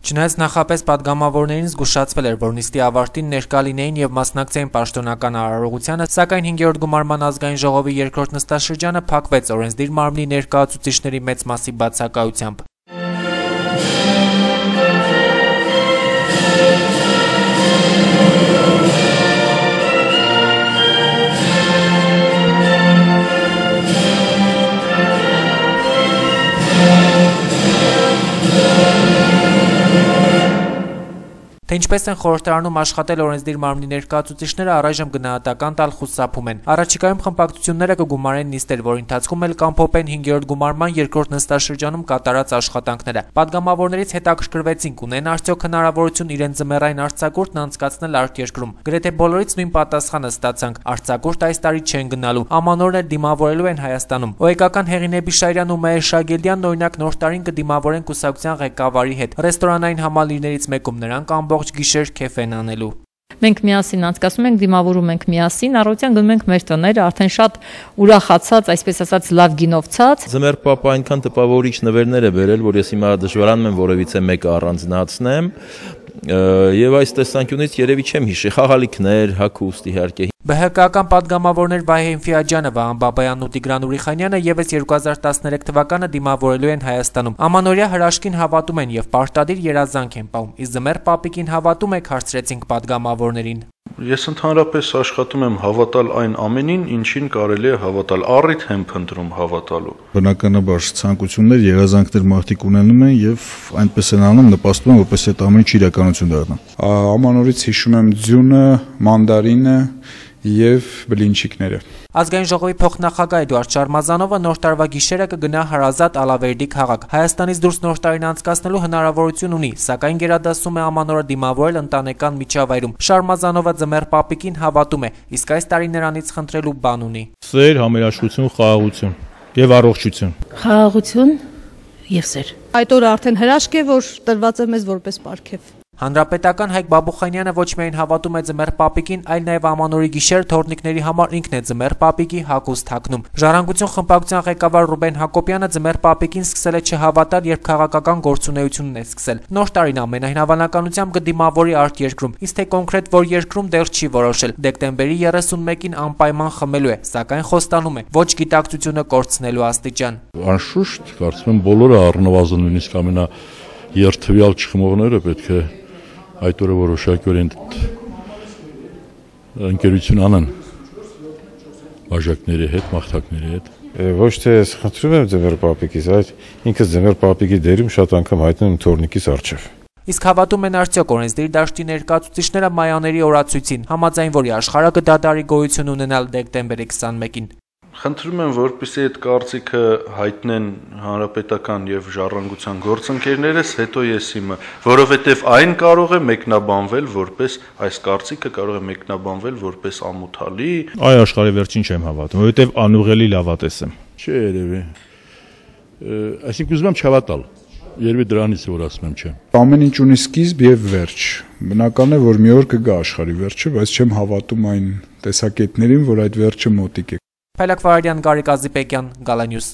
Չնայած նախապես պատգամավորներին զգուշացվել էր, որ նիստի ավարտին ներկա լինեին եւ մասնակցեին պաշտոնական արարողությանը, սակայն 5-րդ գումարման ազգային ժողովի երկրորդ նստաշրջանը փակվեց օրենսդիր մարմնի ներկայացուցիչների մեծ մասի բացակայությամբ։ Թե ինչպես են խորհրդարանում աշխատել օրենսդիր մարմնի ներկայացուցիչները, առայժմ գնահատական տալ խուսափում են։ Առաջիկայում խմբակցությունները կգումարեն նիստեր, որի ընթացքում էլ կամփոփեն 5-րդ գումարման երկրորդ նստաշրջանում կատարած աշխատանքները։ Պատգամավորներից հետաքրքրվեցին կունեն արդյոք հնարավորություն իրենց ձմեռային արձակուրդն անցկացնել արտերկրում։ Գրեթե բոլորից նույն պատասխանը ստացանք՝ արձակուրդ այս տարի չեն գնալու, ամանորն էլ դիմավորելու են Հայաստանում։ ՕԵԿ-ական Հեղինե Բիշարյան ու Մհեր Շագելյանն օրինակ նոր տարին կդիմավորեն կուսակցության ղեկավարի հետ։ Ռեստորանային համալիրներից մեկում նրանք ամբողջ գիշեր քեֆ են անելու։ Մենք միասին անցկացնում ենք, դիմավորում ենք միասին, առօրյական գնում ենք մեր տները, արդեն շատ ուրախացած, այսպես ասած, լավ գինովցած։ Ձմեռ պապը այնքան տպավորիչ նվերներ է բերել, որ ես հիմա դժվարանում եմ որևիցե մեկը առանձնացնեմ, եւ այս տեսանկյունից երևի չեմ հիշի խաղալիքներ, հագուստ իհարկե։ ԲՀԿ-ական պատգամավորներ Վահե Ինֆիաջյանը, Վահան Բաբայանն ու Տիգրան Ուրիխանյանը եւս 2013 թվականը դիմավորելու են Հայաստանում։ Ամանորյա հրաշքին հավատում են եւ պարտադիր երազանք են պահում։ Իսկ ձմեռ պապիկին հավատում եք, հարցրեցինք պատգամավորներին։ Ես ընդհանրապես աշխատում եմ հավատալ այն ամենին, ինչին կարելի է հավատալ, առիթ եմ փնտրում հավատալու։ Բնականաբար ցանկություններ, երազանքներ մարդիկ ունենում են եւ այնպես են անում, նպաստում են, որպես այդ ամենը իրականություն դառնա։ Ամանորից հիշում եմ ձյունը, մանդարինը եւ բլինչիկները։ Ազգային ժողովի փոխնախագահ Էդուարդ Շարմազանովը նոր տարվա գիշերը կգնա Հարազատ Ալավերդի քաղաք։ Հայաստանից դուրս նոր տարին անցկացնելու հնարավորություն ունի, սակայն գերադասում է ամանորը դիմավորել ընտանեկան միջավայրում։ Շարմազանովը ձմեռ պապիկին հավատում է, իսկ այս տարի նրանից խնդրելու բան ունի։ Սեր, համերաշխություն, խաղաղություն եւ առողջություն։ Խաղաղություն եւ սեր։ Այդ օրը արդեն հրաշք է, որ տրված է մեզ որպես պարգև։ Հանրապետական Հայկ Բաբուխանյանը ոչ միայն հավատում է ձմեռ պապիկին, այլ նաև ամանորի գիշեր թորնիկների համար ինքն է ձմեռ պապիկի հագուստ հագնում։ Ժառանգություն խմբակցության ղեկավար Ռուբեն Հակոբյանը ձմեռ պապիկին սկսել է չհավատալ, երբ քաղաքական գործունեությունն է սկսել։ Նոր տարին ամենայն հավանականությամբ կդիմավորի արտերկրում, իսկ թե կոնկրետ որ երկրում դեռ չի որոշել։ Դեկտեմբերի 31-ին անպայման խմելու է, սակայն խոստանում է ոչ գիտակցությունը կորցնելու աստիճան։ Անշուշտ, կարծում եմ բոլորը առնվազն նույնիսկ ամենաերթվյալ չխմողները պետք է այդ օրը որոշակիորեն ընկերություն անեն բաժակների հետ, մաղթակների հետ։ Ոչ թե ես խնդրում եմ ձմեռ պապիկից, այլ ինքս ձմեռ պապիկի դերում շատ անգամ հայտնում եմ թորնիկիս առջև։ Իսկ հավատում են արդյոք օրենսդիր դաշտի ներկայացուցիչները մայաների օրացույցին, համաձայն որի աշխարհը կդադարի գոյություն ունենալ դեկտեմբերի 21-ին։ Խնդրում եմ, որպեսզի այդ կարծիքը հայտնեն հանրապետական եւ ժառանգության գործընկերներս, հետո ես իմը, որովհետեւ այն կարող է մեկնաբանվել որպես այս կարծիքը կարող է մեկնաբանվել որպես ամոթալի։ Այ աշխարհի վերջին չեմ հավատում, որովհետեւ անուղելի լավատես եմ։ Չէ, երևի։ Այսինքն ուզում եմ չհավատալ։ Երևի դրանից է որ ասում եմ չէ։ Ամեն ինչ ունի սկիզբ եւ վերջ։ Բնական է, որ մի օր կգա աշխարհի վերջը, բայց չեմ հավատում այն տեսակետներին, որ այդ վերջը մոտիկ է։ Փայլակ Վարդյան, Գարիկ Ազիպեկյան, Գալանյուս։